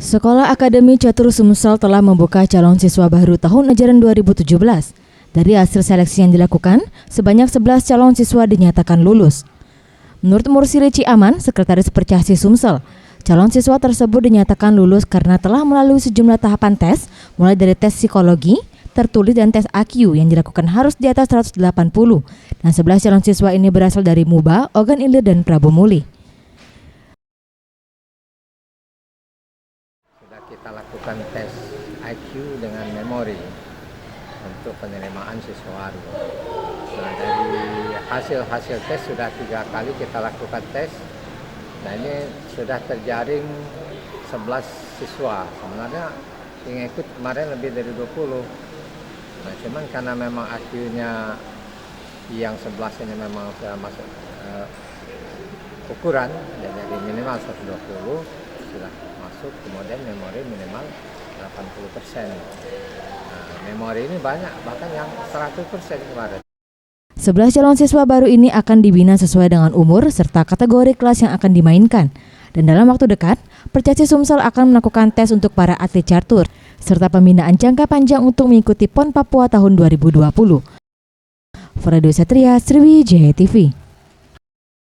Sekolah Akademi Catur Sumsel telah membuka calon siswa baru tahun ajaran 2017. Dari hasil seleksi yang dilakukan, sebanyak 11 calon siswa dinyatakan lulus. Menurut Mursili Ciaman, Sekretaris Percasi Sumsel, calon siswa tersebut dinyatakan lulus karena telah melalui sejumlah tahapan tes, mulai dari tes psikologi, tertulis dan tes IQ yang dilakukan harus di atas 180. Dan 11 calon siswa ini berasal dari MUBA, Ogan Ilir, dan Prabu Muli. Kita lakukan tes IQ dengan memori untuk penerimaan siswa baru. Nah, dari hasil tes sudah 3 kali kita lakukan tes. Nah, ini sudah terjaring 11 siswa. Sebenarnya yang ikut kemarin lebih dari 20. Nah, cuman karena memang IQ-nya yang 11 ini memang sudah masuk ukuran, jadi minimal 120 sudah masuk, kemudian memori minimal 80%. Nah, memori ini banyak, bahkan yang 100% kemarin. 11 calon siswa baru ini akan dibina sesuai dengan umur serta kategori kelas yang akan dimainkan. Dan dalam waktu dekat, Percasi Sumsel akan melakukan tes untuk para atlet catur, serta pembinaan jangka panjang untuk mengikuti PON Papua tahun 2020. Fredo Satria, Sriwijaya TV.